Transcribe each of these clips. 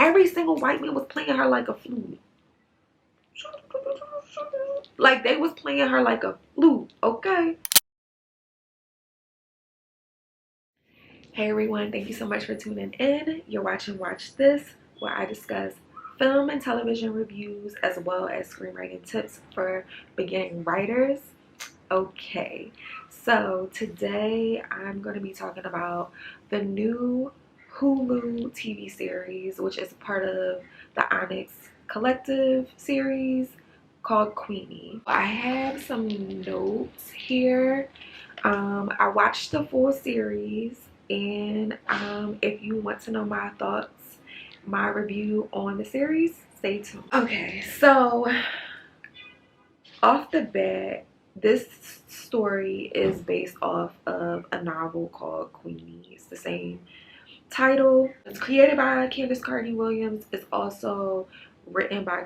every single white man was playing her like a flute. Like they was playing her like a flute, okay? Hey everyone, thank you so much for tuning in. You're watching Watch This, where I discuss film and television reviews as well as screenwriting tips for beginning writers. Okay, so today I'm going to be talking about the new Hulu TV series, which is part of the Onyx Collective series called Queenie. I have some notes here. I watched the full series, and if you want to know my thoughts, my review on the series, stay tuned. Okay, so off the bat, this story is based off of a novel called Queenie. It's the same title. It's created by Candace Carty-Williams. It's also written by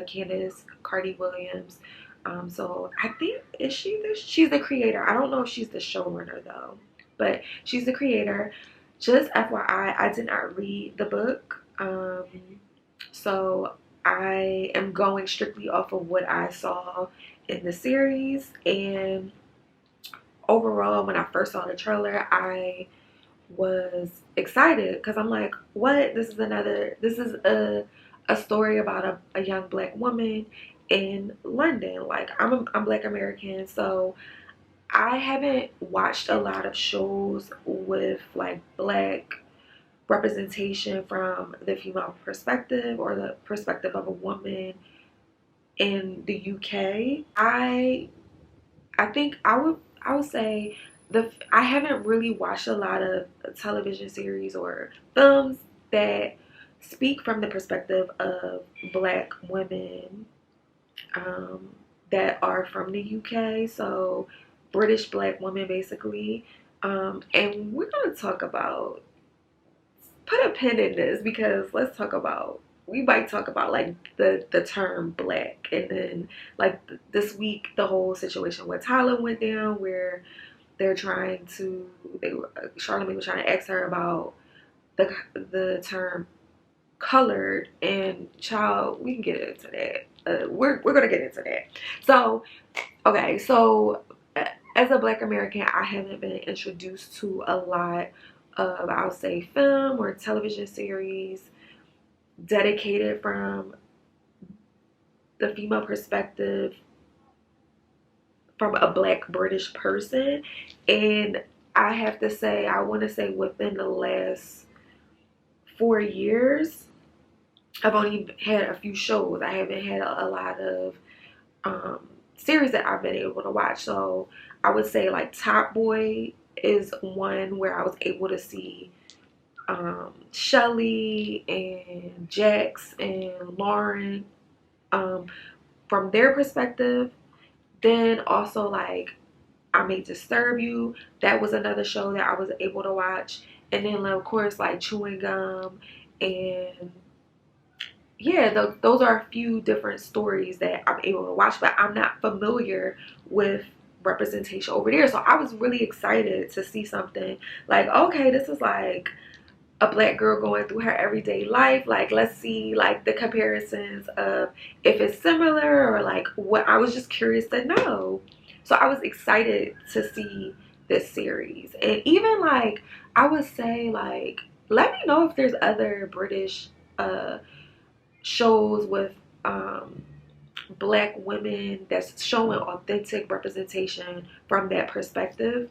Candace Carty-Williams. So I think, she's the creator. I don't know if she's the showrunner though, but she's the creator. Just FYI, I did not read the book. So I am going strictly off of what I saw in the series, and overall when I first saw the trailer I was excited because I'm like, what? This is a story about a young black woman in London. Like I'm Black American, so I haven't watched a lot of shows with like black representation from the female perspective or the perspective of a woman in the UK. I think I would say I haven't really watched a lot of television series or films that speak from the perspective of black women that are from the UK, so British black women basically. And we're gonna talk about, put a pin in this because we might talk about like the term black, and then like this week the whole situation with Tyler went down where Charlamagne was trying to ask her about the term colored, and child, we can get into that. We're gonna get into that. So okay, so as a Black American, I haven't been introduced to a lot of, I'll say, film or television series dedicated from the female perspective from a black British person. And I have to say, I want to say within the last 4 years, I've only had a few shows. I haven't had a lot of series that I've been able to watch. So I would say like Top Boy is one where I was able to see Shelly and Jax and Lauren from their perspective. Then also like I May Disturb You, that was another show that I was able to watch. And then of course like Chewing Gum, and yeah, those are a few different stories that I'm able to watch, but I'm not familiar with representation over there. So I was really excited to see something like, okay, this is like a black girl going through her everyday life. Like, let's see like the comparisons of if it's similar or like what. I was just curious to know. So I was excited to see this series. And even like I would say like, let me know if there's other British shows with black women that's showing authentic representation from that perspective.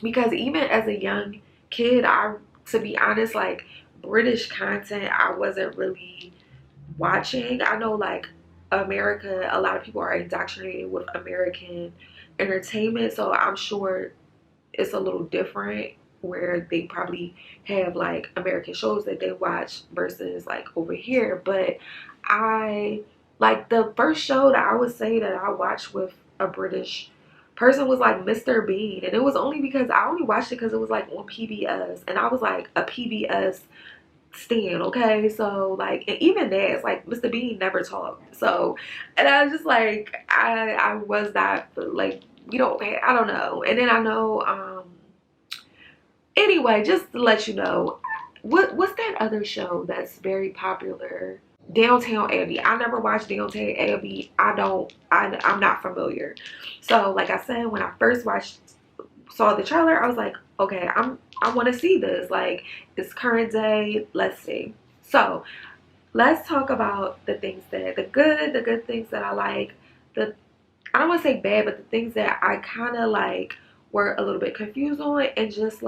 Because even as a young kid, to be honest, like British content I wasn't really watching. I know like America, a lot of people are indoctrinated with American entertainment, so I'm sure it's a little different where they probably have like American shows that they watch versus like over here. But I like the first show that I would say that I watched with a British person was like Mr. Bean, and it was only because I only watched it because it was like on PBS, and I was like a PBS stan, okay? So like, and even that, it's like Mr. Bean never talked. So, and I was just like, I was not like, I don't know. And then I know anyway, just to let you know, what's that other show that's very popular? Downtown Abbey. I never watched Downtown Abbey. I'm not familiar. So like I said, when I first saw the trailer, I was like, okay, I want to see this. Like, it's current day. Let's see. So let's talk about the good things that I like. I don't want to say bad, but the things that I kind of like were a little bit confused on, and just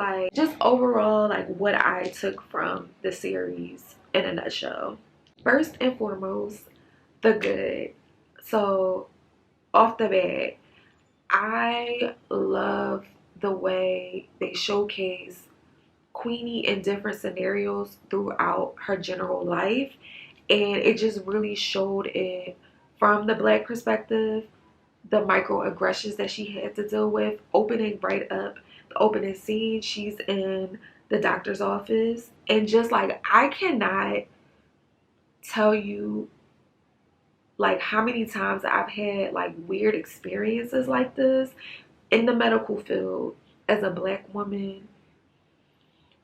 overall like what I took from the series in a nutshell. First and foremost, the good. So off the bat, I love the way they showcase Queenie in different scenarios throughout her general life, and it just really showed it from the black perspective, the microaggressions that she had to deal with. Opening right up, the opening scene, she's in the doctor's office, and just like, I cannot tell you like how many times I've had like weird experiences like this in the medical field as a black woman.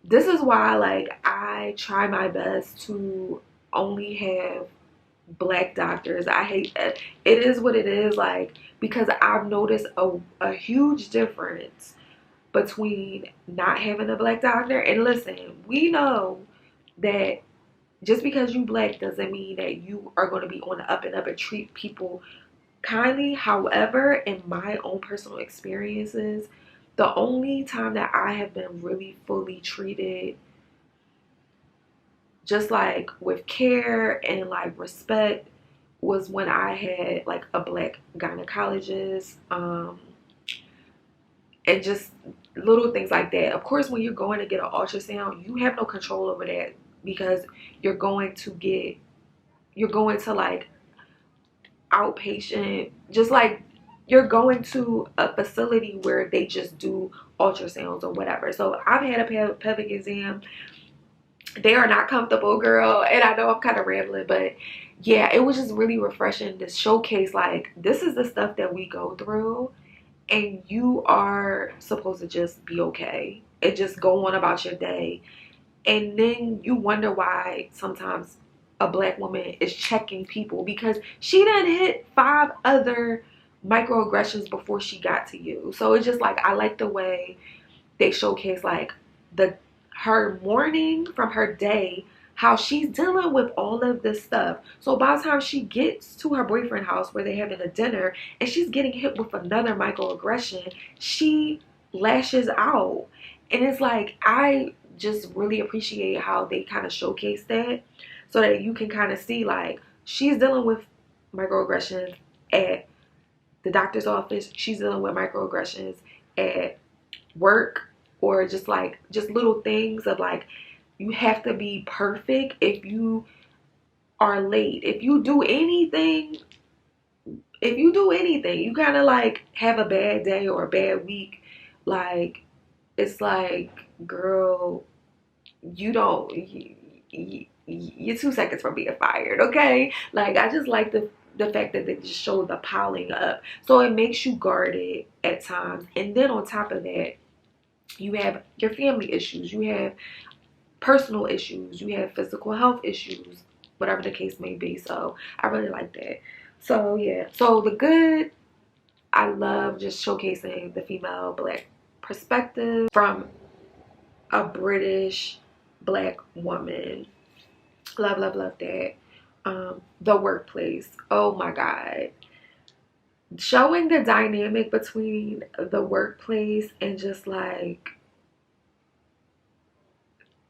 This is why like I try my best to only have black doctors. I hate that. It is what it is, like, because I've noticed a huge difference between not having a black doctor. And listen, we know that just because you black doesn't mean that you are going to be on the up and up and treat people kindly. However, in my own personal experiences, the only time that I have been really fully treated just like with care and like respect was when I had like a black gynecologist, and just little things like that. Of course, when you're going to get an ultrasound, you have no control over that, because you're going to like outpatient, just like you're going to a facility where they just do ultrasounds or whatever. So I've had a pelvic exam. They are not comfortable, girl, and I know I'm kind of rambling, but yeah, it was just really refreshing to showcase like, this is the stuff that we go through, and you are supposed to just be okay and just go on about your day. And then you wonder why sometimes a black woman is checking people, because she done hit 5 other microaggressions before she got to you. So it's just like, I like the way they showcase like her morning from her day, how she's dealing with all of this stuff. So by the time she gets to her boyfriend's house where they're having a dinner and she's getting hit with another microaggression, she lashes out. And it's like, I just really appreciate how they kind of showcase that, so that you can kind of see like, she's dealing with microaggressions at the doctor's office, she's dealing with microaggressions at work, or just little things of like, you have to be perfect if you are late. If you do anything, you kind of like have a bad day or a bad week, like, it's like, girl, you're 2 seconds from being fired, okay? Like, I just like the fact that they just show the piling up, so it makes you guarded at times. And then on top of that, you have your family issues, you have personal issues, you have physical health issues, whatever the case may be. So I really like that. So yeah, so the good, I love just showcasing the female black perspective from a British black woman. Love, love, love that. The workplace, oh my god, showing the dynamic between the workplace and just like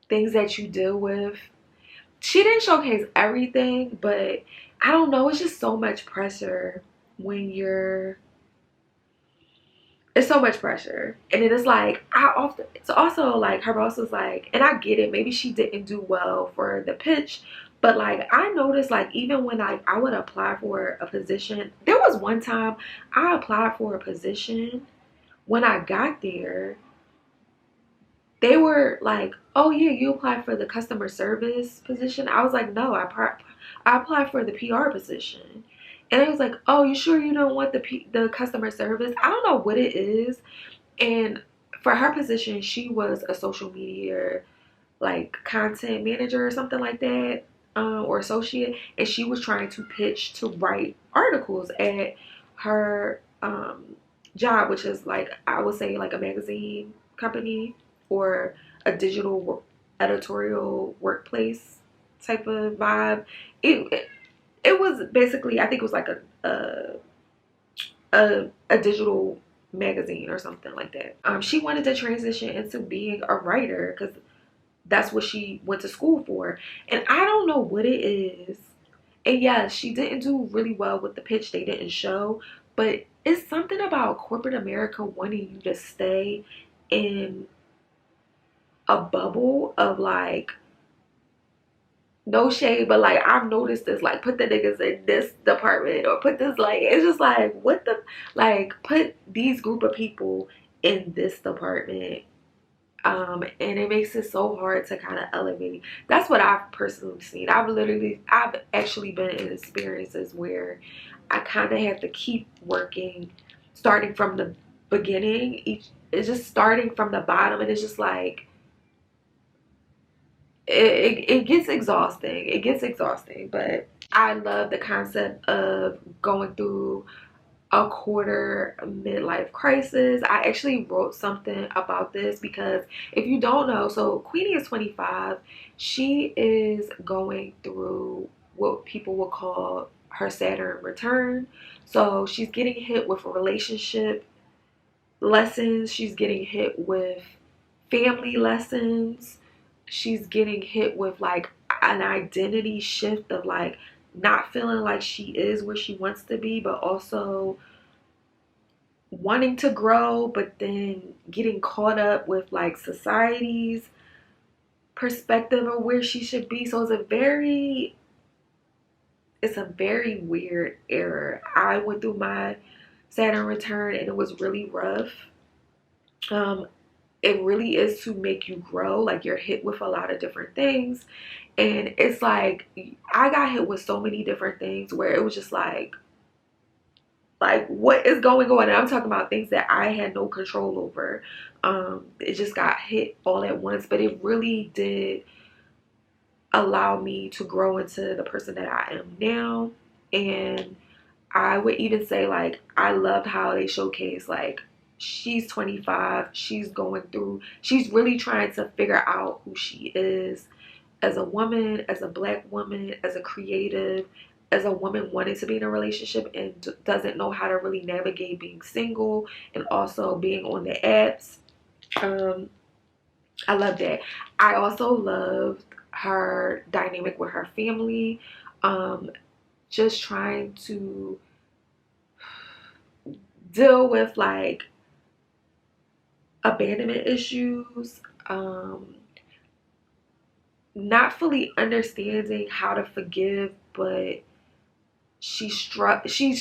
things that you deal with. She didn't showcase everything, but I don't know, it's just so much pressure when it's so much pressure. And it is like, it's also like, her boss was like, and I get it, maybe she didn't do well for the pitch, but like, I noticed like, even when I would apply for a position, there was one time I applied for a position, when I got there, they were like, oh yeah, you applied for the customer service position? I was like, no, I applied for the PR position. And it was like, oh, you sure you don't want the customer service? I don't know what it is. And for her position, she was a social media like content manager or something like that, or associate, and she was trying to pitch to write articles at her job, which is like, I would say, like a magazine company or a digital editorial workplace type of vibe. It was basically, I think it was like a digital magazine or something like that. She wanted to transition into being a writer because that's what she went to school for. And I don't know what it is. And yes, she didn't do really well with the pitch. They didn't show. But it's something about corporate America wanting you to stay in a bubble of like, no shade, but like, I've noticed this, like, put the niggas in this department or put this, like, it's just like, what the, like, put these group of people in this department. And it makes it so hard to kind of elevate. That's what I've personally seen. I've actually been in experiences where I kind of have to keep working, starting from the beginning. It's just starting from the bottom, and it's just like, it gets exhausting. It gets exhausting, but I love the concept of going through a quarter midlife crisis. I actually wrote something about this because if you don't know, so Queenie is 25. She is going through what people would call her Saturn return. So she's getting hit with relationship lessons. She's getting hit with family lessons. She's getting hit with like an identity shift of like not feeling like she is where she wants to be, but also wanting to grow, but then getting caught up with like society's perspective of where she should be. So it's a very weird era. I went through my Saturn return and it was really rough. It really is to make you grow. Like, you're hit with a lot of different things, and it's like, I got hit with so many different things where it was just like what is going on? And I'm talking about things that I had no control over. It just got hit all at once, but it really did allow me to grow into the person that I am now. And I would even say, like, I loved how they showcase, like, she's 25, she's really trying to figure out who she is as a woman, as a black woman, as a creative, as a woman wanting to be in a relationship and doesn't know how to really navigate being single and also being on the apps. I love that. I also loved her dynamic with her family, just trying to deal with like abandonment issues, not fully understanding how to forgive, but she's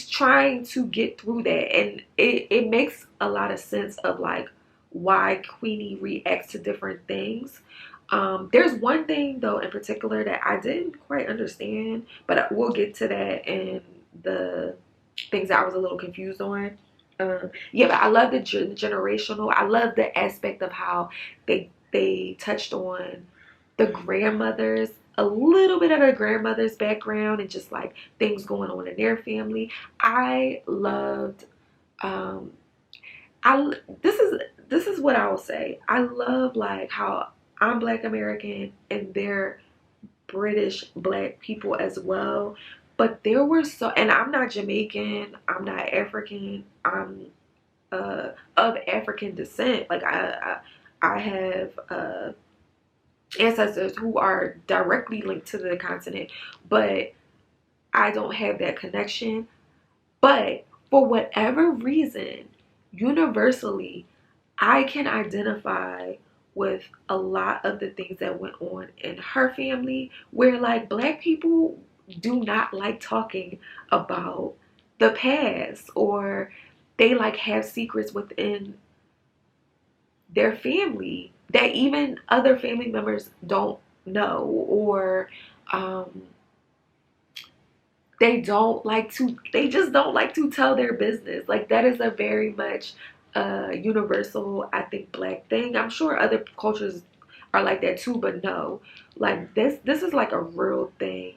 trying to get through that, and it makes a lot of sense of like why Queenie reacts to different things. There's one thing though in particular that I didn't quite understand, but we'll get to that in the things that I was a little confused on. Yeah, but I love the generational. I love the aspect of how they touched on the grandmothers, a little bit of the grandmother's background, and just like things going on in their family. I loved. This is what I will say. I love like how I'm Black American and they're British Black people as well. But there were and I'm not Jamaican, I'm not African, I'm of African descent. Like I have ancestors who are directly linked to the continent, but I don't have that connection. But for whatever reason, universally, I can identify with a lot of the things that went on in her family, where like Black people do not like talking about the past, or they like have secrets within their family that even other family members don't know, or they just don't like to tell their business. Like, that is a very much universal, I think, Black thing. I'm sure other cultures are like that too, but no, like this is like a real thing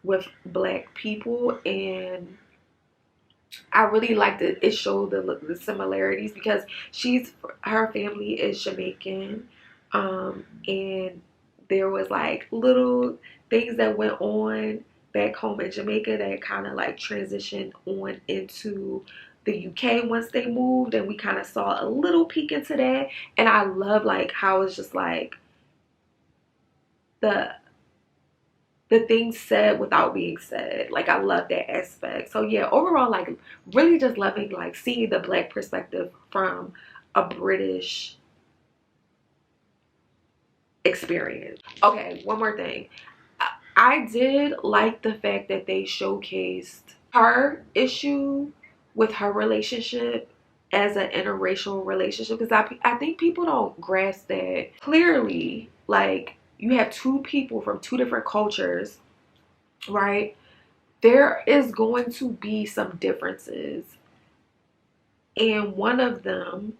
with Black people. And I really liked it. It showed the similarities because her family is Jamaican, and there was like little things that went on back home in Jamaica that kind of like transitioned on into the UK once they moved, and we kind of saw a little peek into that. And I love like how it's just like the the things said without being said. Like I love that aspect. So yeah, overall, like really just loving like seeing the Black perspective from a British experience. Okay, one more thing. I did like the fact that they showcased her issue with her relationship as an interracial relationship, because I think people don't grasp that clearly. Like you have two people from two different cultures, right? There is going to be some differences, and one of them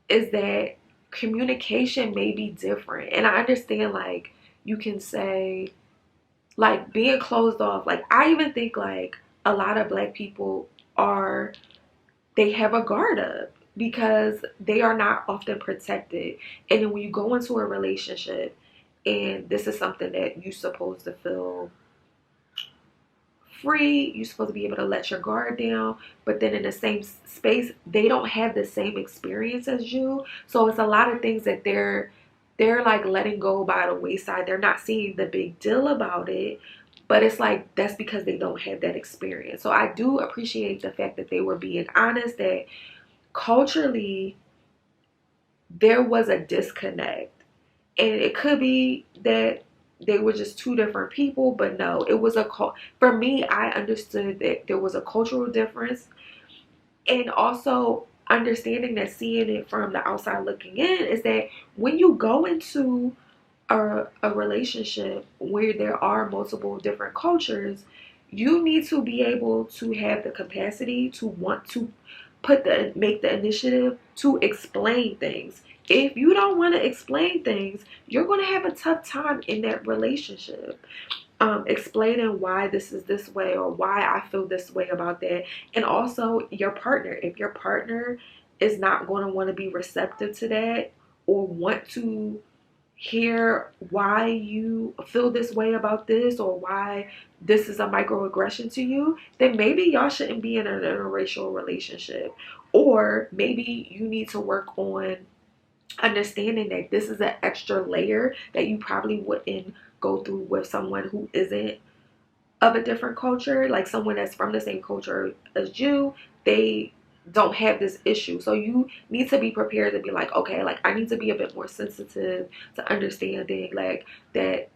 is that communication may be different. And I understand, like, you can say like being closed off. Like I even think like a lot of Black people are, they have a guard up because they are not often protected. And then when you go into a relationship and this is something that you're supposed to feel free, you're supposed to be able to let your guard down, but then in the same space they don't have the same experience as you. So it's a lot of things that they're like letting go by the wayside. They're not seeing the big deal about it, but it's like that's because they don't have that experience. So I do appreciate the fact that they were being honest, that culturally there was a disconnect. And it could be that they were just two different people, but no, it was for me, I understood that there was a cultural difference. And also understanding that, seeing it from the outside looking in, is that when you go into a relationship where there are multiple different cultures, you need to be able to have the capacity to want to make the initiative to explain things. If you don't want to explain things, you're going to have a tough time in that relationship, explaining why this is this way or why I feel this way about that. And also your partner, if your partner is not going to want to be receptive to that or want to hear why you feel this way about this or why this is a microaggression to you, then maybe y'all shouldn't be in an interracial relationship. Or maybe you need to work on understanding that this is an extra layer that you probably wouldn't go through with someone who isn't of a different culture. Like someone that's from the same culture as you, they don't have this issue. So you need to be prepared to be like, okay, like I need to be a bit more sensitive to understanding like that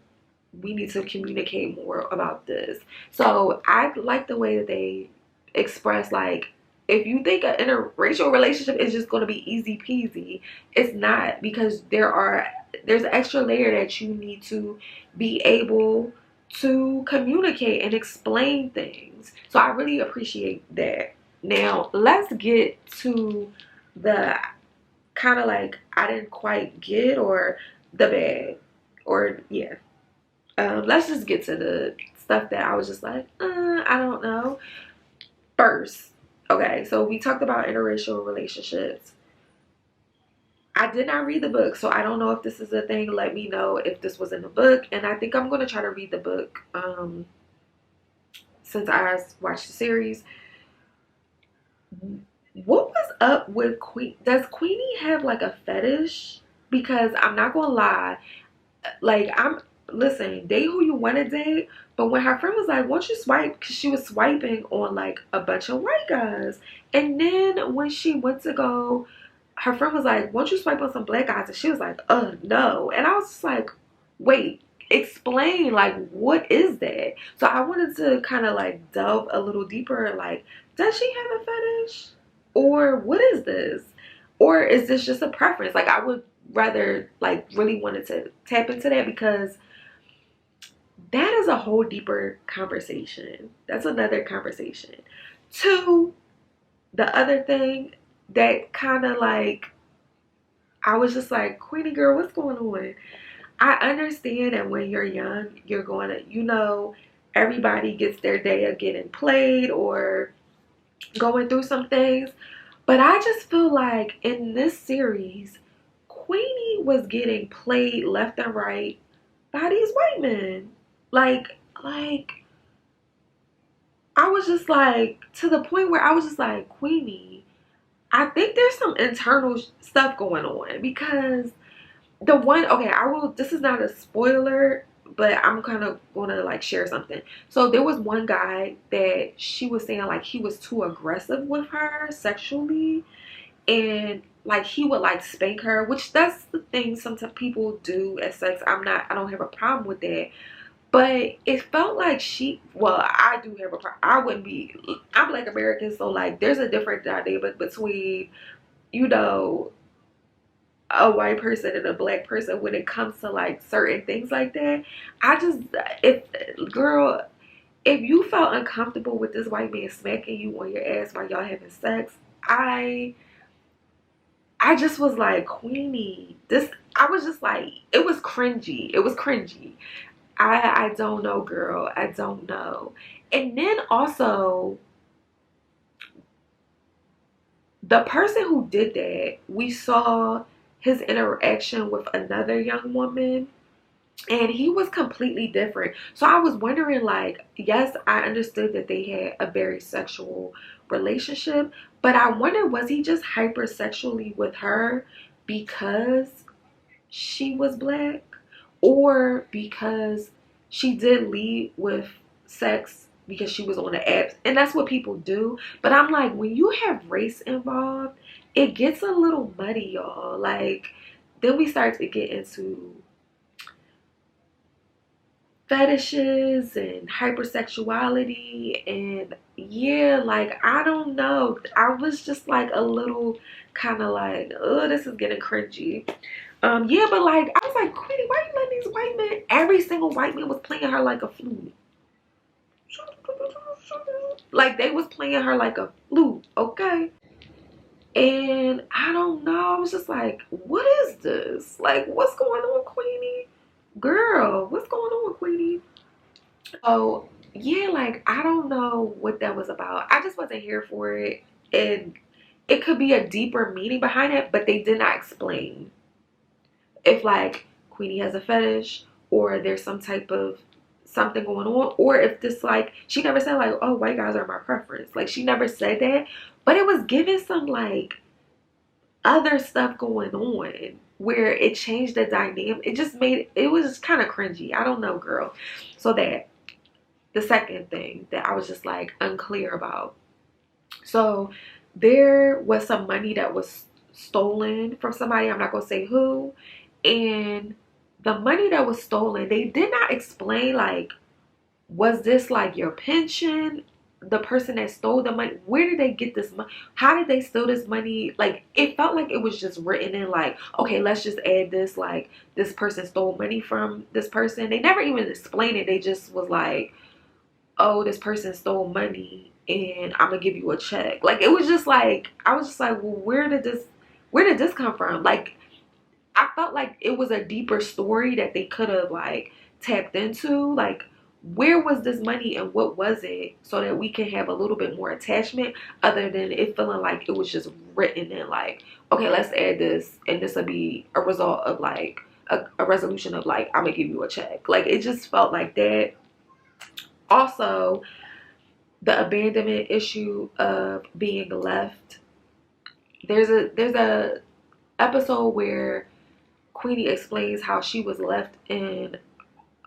we need to communicate more about this. So I like the way that they express, like, if you think an interracial relationship is just going to be easy peasy, it's not, because there's an extra layer that you need to be able to communicate and explain things. So I really appreciate that. Now let's get to the kind of like I didn't quite get, or the bad, or yeah. Let's just get to the stuff that I was just like, I don't know. First, okay, so we talked about interracial relationships. I did not read the book, so I don't know if this is a thing. Let me know if this was in the book. And I think I'm going to try to read the book since I watched the series. What was up with Queen? Does Queenie have like a fetish? Because I'm not going to lie. Like, listen, date who you want to date. But when her friend was like, won't you swipe? Because she was swiping on like a bunch of white guys. And then when she went to go, her friend was like, won't you swipe on some Black guys? And she was like, no. And I was just like, wait, explain, like, what is that? So I wanted to kind of like delve a little deeper. Like, does she have a fetish? Or what is this? Or is this just a preference? Like, I would rather like really wanted to tap into that, because that is a whole deeper conversation. That's another conversation. Two, the other thing that kind of like I was just like, Queenie girl, what's going on? I understand that when you're young, you're going to, everybody gets their day of getting played or going through some things. But I just feel like in this series, Queenie was getting played left and right by these white men. Like, I was just like, to the point where I was just like, Queenie, I think there's some internal stuff going on because the one, okay, I will, this is not a spoiler, but I'm kind of gonna like share something. So there was one guy that she was saying like he was too aggressive with her sexually, and like he would like spank her, which that's the thing sometimes people do at sex. I don't have a problem with that. But it felt like well, I do have a problem. I wouldn't be, I'm Black American, so like there's a different dynamic between, you know, a white person and a black person when it comes to like certain things like that. I just, if, girl, if you felt uncomfortable with this white man smacking you on your ass while y'all having sex, I just was like, Queenie, this, I was just like, it was cringy. It was cringy. I don't know, girl. I don't know. And then also, the person who did that, we saw his interaction with another young woman, and he was completely different. So I was wondering, like, yes, I understood that they had a very sexual relationship, but I wonder, was he just hypersexually with her because she was black, or because she did lead with sex because she was on the apps, and that's what people do. But I'm like, when you have race involved, it gets a little muddy, y'all. Like, then we start to get into fetishes and hypersexuality, and yeah, like, I don't know, I was just like a little kind of like, oh, this is getting cringy. Yeah, but like, I was like, Queenie, why you letting these white men, every single white man was playing her like a flute. Like, they was playing her like a flute, okay? And I don't know, I was just like, what is this? Like, what's going on, Queenie? Girl, what's going on, Queenie? So, yeah, like, I don't know what that was about. I just wasn't here for it. And it could be a deeper meaning behind it, but they did not explain if like Queenie has a fetish, or there's some type of something going on, or if this, like, she never said like, oh, white guys are my preference. Like, she never said that, but it was giving some like other stuff going on where it changed the dynamic. It just made it was just kind of cringy. I don't know, girl. So that the second thing that I was just like unclear about. So there was some money that was stolen from somebody. I'm not gonna say who. And the money that was stolen, they did not explain, like, was this like your pension? The person that stole the money, where did they get this money? How did they steal this money? Like, it felt like it was just written in, like, okay, let's just add this, like, this person stole money from this person. They never even explained it. They just was like, oh, this person stole money and I'm gonna give you a check. Like, it was just like, I was just like, well, where did this come from? Like, I felt like it was a deeper story that they could have like tapped into. Like, where was this money and what was it, so that we can have a little bit more attachment, other than it feeling like it was just written in, like, okay, let's add this and this will be a result of like a resolution of like, I'm gonna give you a check. Like, it just felt like that. Also, the abandonment issue of being left. There's a episode where Queenie explains how she was left in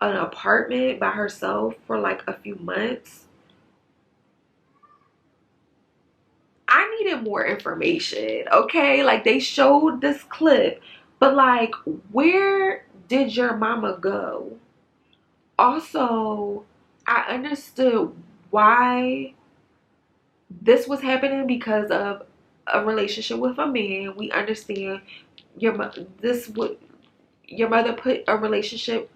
an apartment by herself for like a few months. I needed more information, okay? Like, they showed this clip, but like, where did your mama go? Also, I understood why this was happening because of a relationship with a man. We understand your mother put a relationship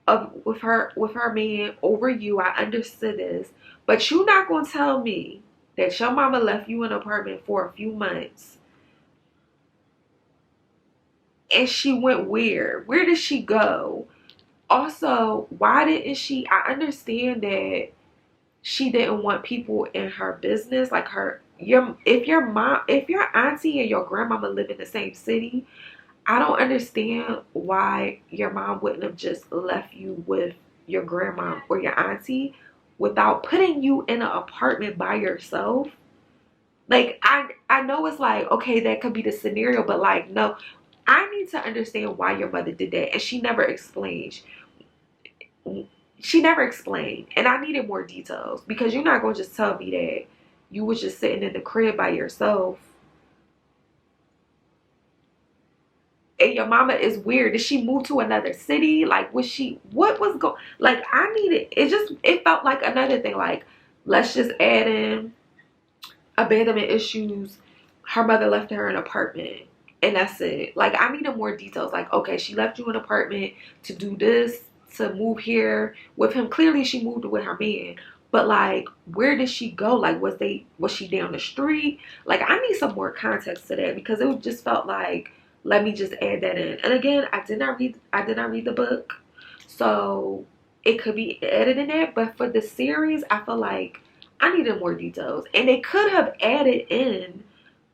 of with her man over you. I understood this, but you're not gonna tell me that your mama left you in an apartment for a few months and she went where did she go? Also, why didn't she, I understand that she didn't want people in her business, like if your mom, if your auntie and your grandmama live in the same city, I don't understand why your mom wouldn't have just left you with your grandma or your auntie without putting you in an apartment by yourself. Like, I know it's like, okay, that could be the scenario, but like, no, I need to understand why your mother did that. And she never explained. She never explained. And I needed more details, because you're not going to just tell me that you was just sitting in the crib by yourself and your mama is weird. Did she move to another city? Like, was she, what was going, like, I needed, it felt like another thing. Like, let's just add in abandonment issues. Her mother left her an apartment and that's it. Like, I needed more details. Like, okay, she left you an apartment to do this, to move here with him. Clearly she moved with her man, but like, where did she go? Like, was she down the street? Like, I need some more context to that, because it just felt like, let me just add that in. And again, I did not read the book, so it could be added in there. But for the series, I feel like I needed more details, and they could have added in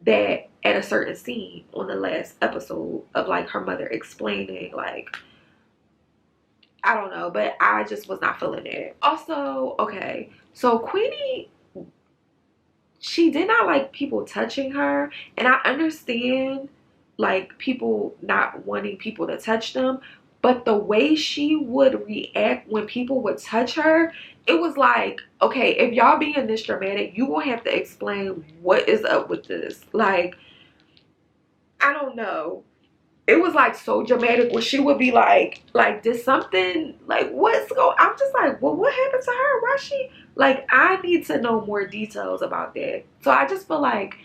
that at a certain scene on the last episode of like her mother explaining, like, I don't know, but I just was not feeling it. Also, okay, so Queenie, she did not like people touching her, and I understand like people not wanting people to touch them, but the way she would react when people would touch her, it was like, okay, if y'all being this dramatic, you gonna have to explain what is up with this. Like, I don't know, it was like so dramatic where she would be like did something, like, what's going, I'm just like, well, what happened to her? Why she, like, I need to know more details about that. So I just feel like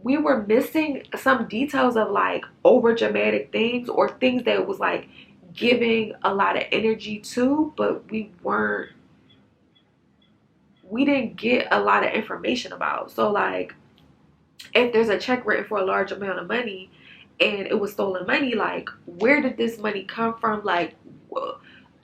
we were missing some details of like over dramatic things, or things that was like giving a lot of energy to, but we didn't get a lot of information about. So like, if there's a check written for a large amount of money and it was stolen money, like, where did this money come from? Like,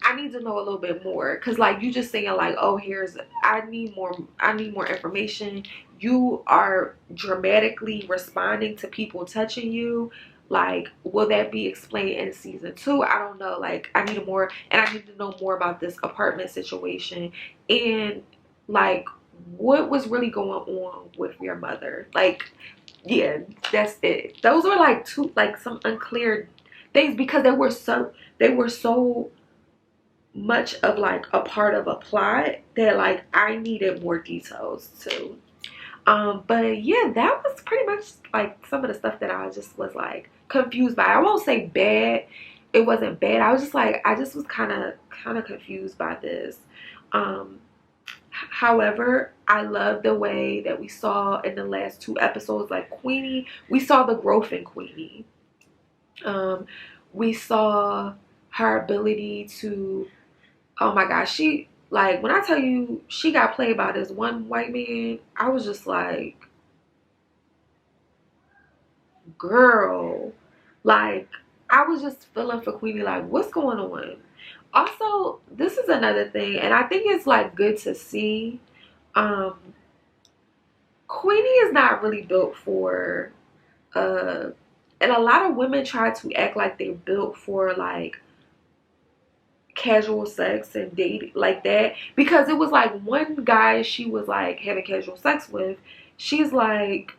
I need to know a little bit more, because like, you just saying like, oh, here's, I need more information. You are dramatically responding to people touching you. Like, will that be explained in season 2? I don't know. Like, I need more, and I need to know more about this apartment situation, and like, what was really going on with your mother. Like, yeah, that's it. Those were like some unclear things, because they were so much of like a part of a plot that like I needed more details too. But yeah, that was pretty much like some of the stuff that I just was like confused by. I won't say bad, it wasn't bad, I was just like, I just was kind of confused by this. However, I love the way that we saw in the last 2 episodes, like Queenie, we saw the growth in Queenie. We saw her ability to, oh my gosh, she, like, when I tell you she got played by this one white man, I was just like, girl, like, I was just feeling for Queenie, like, what's going on? Also, this is another thing, and I think it's like good to see, Queenie is not really built for and a lot of women try to act like they're built for like casual sex and dating like that, because it was like one guy she was like having casual sex with, she's like,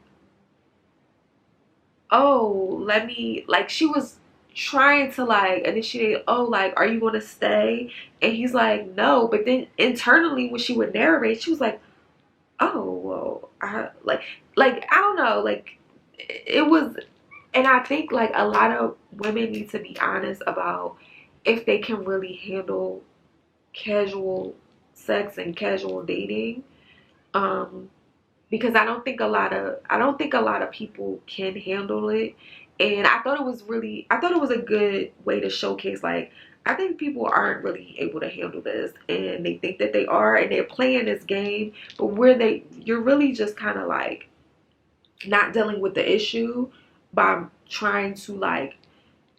oh, let me, like, she was trying to like initiate, oh, like, are you gonna stay? And he's like, no. But then internally when she would narrate, she was like, oh, well, I like I don't know, like, it was. And I think like a lot of women need to be honest about if they can really handle casual sex and casual dating, because I don't think a lot of people can handle it. And I thought it was a good way to showcase, like, I think people aren't really able to handle this, and they think that they are, and they're playing this game, but you're really just kind of like not dealing with the issue by trying to like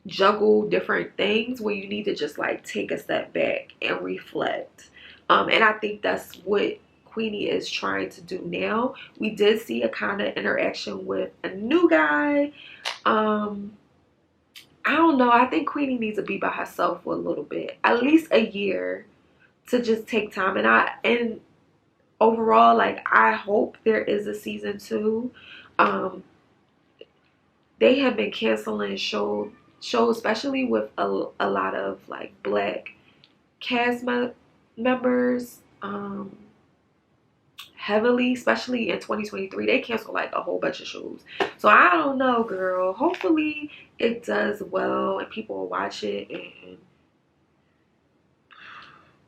juggle different things, where you need to just like take a step back and reflect. And I think that's what Queenie is trying to do now. We did see a kind of interaction with a new guy. I don't know. I think Queenie needs to be by herself for a little bit, at least a year, to just take time. And overall, like, I hope there is a season 2. Um, they have been canceling shows, especially with a lot of like black cast members. Heavily, especially in 2023, they canceled like a whole bunch of shows. So I don't know, girl. Hopefully it does well and people will watch it. And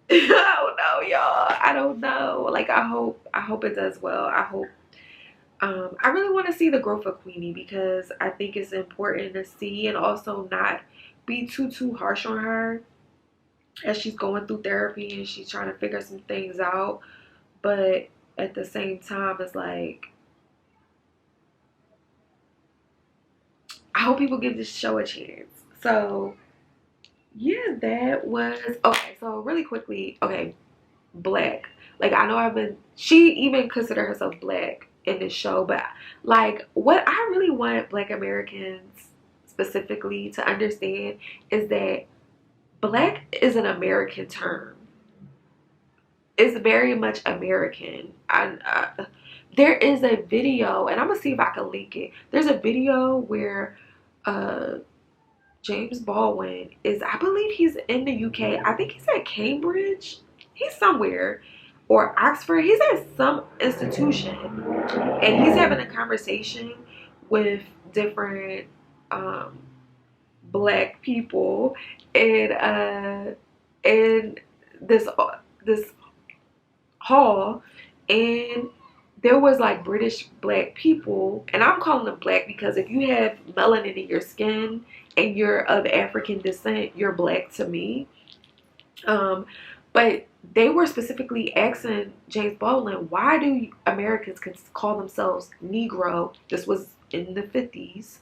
I don't know, y'all. I don't know. Like, I hope it does well. I hope. I really want to see the growth of Queenie, because I think it's important to see, and also not be too harsh on her as she's going through therapy and she's trying to figure some things out. But at the same time, it's like, I hope people give this show a chance. So yeah, that was okay. So really quickly, okay, black. Like, I know she even considered herself black in this show, but like, what I really want black Americans specifically to understand is that black is an American term. It's very much American. There is a video, and I'm gonna see if I can link it. There's a video where James Baldwin is, I believe he's in the UK. I think he's at Cambridge. He's somewhere, or Oxford. He's at some institution, and he's having a conversation with different black people, and this hall, and there was like British black people, and I'm calling them black because if you have melanin in your skin and you're of African descent, you're black to me. But they were specifically asking James Baldwin, why do Americans call themselves Negro? This was in the 50s.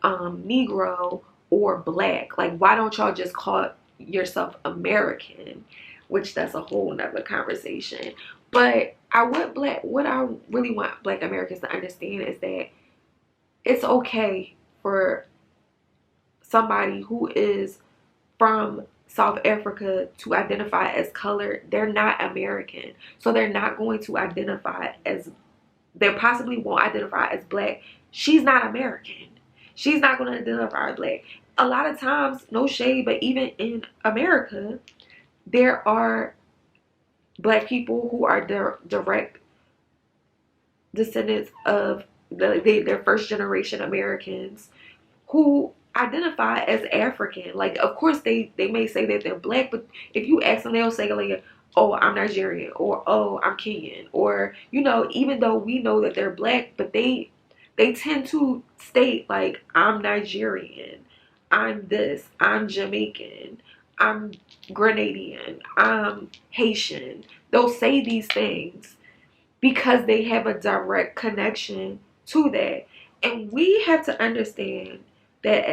Negro or black. Like, why don't y'all just call yourself American? Which, that's a whole nother conversation. But what I really want black Americans to understand is that it's okay for somebody who is from South Africa to identify as colored. They're not American, so they're not going to identify as, they possibly won't identify as black. She's not American. She's not going to identify as black. A lot of times, no shade, but even in America, there are black people who are direct descendants of their first generation Americans who identify as African. Like, of course they may say that they're black, but if you ask them, they'll say like, oh, I'm Nigerian, or oh, I'm Kenyan, or, you know, even though we know that they're black, but they tend to state like, I'm Nigerian, I'm this, I'm Jamaican, I'm Grenadian, I'm Haitian. They'll say these things because they have a direct connection to that. And we have to understand that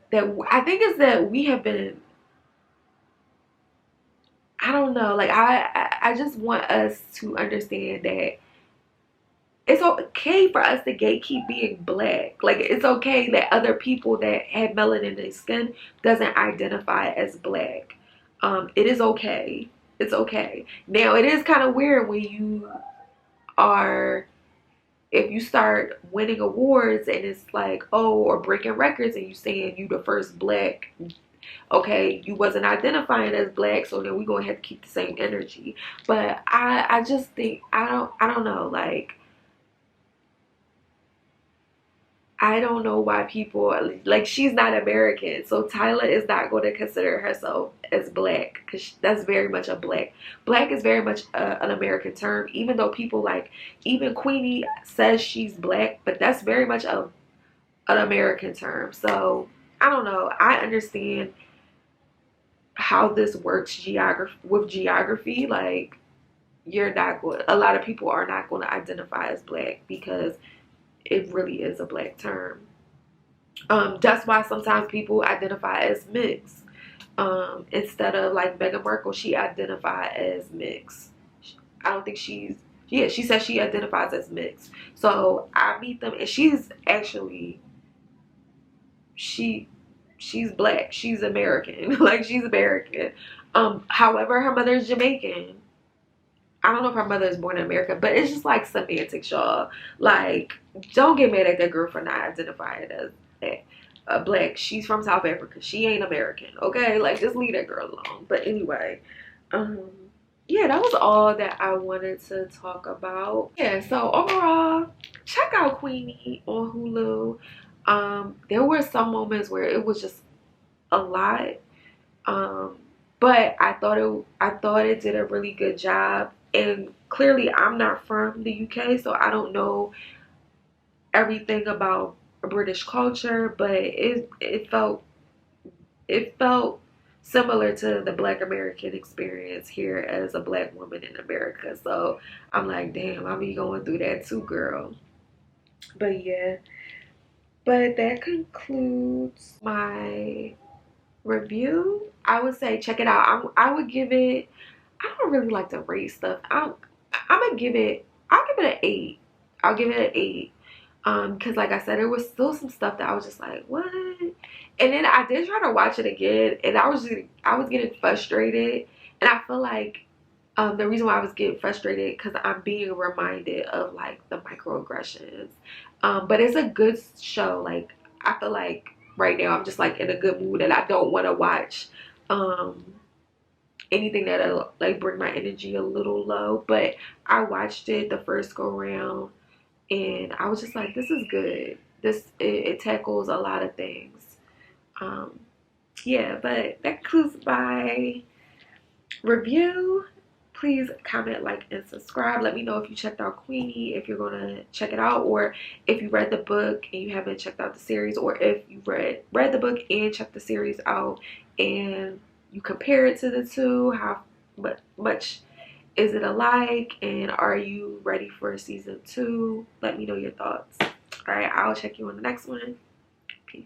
that I think is that we have been, I don't know, like, I just want us to understand that it's okay for us to gatekeep being black. Like, it's okay that other people that have melanin in their skin doesn't identify as black. It is okay. It's okay. Now, it is kind of weird when if you start winning awards and it's like, oh, or breaking records, and you saying you the first black. Okay, you wasn't identifying as black, so then we're gonna have to keep the same energy. But I just think, I don't know, like, I don't know why people, like, she's not American, so Tyler is not going to consider herself as black, because that's very much a black is very much an American term, even though people like, even Queenie says she's black, but that's very much an American term. So I don't know, I understand how this works geography. Like, a lot of people are not going to identify as black because it really is a black term. That's why sometimes people identify as mixed. Instead of like Meghan Markle, she identified as mixed. I don't think yeah, she says she identifies as mixed. So I meet them, and she's actually, she's black. She's American. Like, she's American. However, her mother is Jamaican. I don't know if her mother is born in America, but it's just like semantics, y'all. Like, don't get mad at that girl for not identifying as black. She's from South Africa. She ain't American, okay? Like, just leave that girl alone. But anyway, yeah, that was all that I wanted to talk about. Yeah, so overall, check out Queenie on Hulu. There were some moments where it was just a lot. But I thought it did a really good job. And clearly I'm not from the UK, so I don't know everything about British culture, but it felt similar to the Black American experience here as a Black woman in America. So I'm like, damn, I'll be going through that too, girl. But yeah, but that concludes my review. I would say check it out. I would give it, I don't really like to rate stuff. I'm gonna give it, I'll give it an 8. I'll give it an 8. Because like I said, there was still some stuff that I was just like, what? And then I did try to watch it again, and I was getting frustrated. And I feel like the reason why I was getting frustrated, because I'm being reminded of like the microaggressions. But it's a good show. Like, I feel like right now I'm just like in a good mood, and I don't want to watch anything that'll like bring my energy a little low. But I watched it the first go round, and I was just like, this is good. It tackles a lot of things. Yeah, but that concludes my review. Please comment, like, and subscribe. Let me know if you checked out Queenie, if you're gonna check it out, or if you read the book and you haven't checked out the series, or if you read the book and checked the series out and you compare it to the two. How much is it alike, and are you ready for season 2? Let me know your thoughts. All right, I'll check you on the next one. Peace.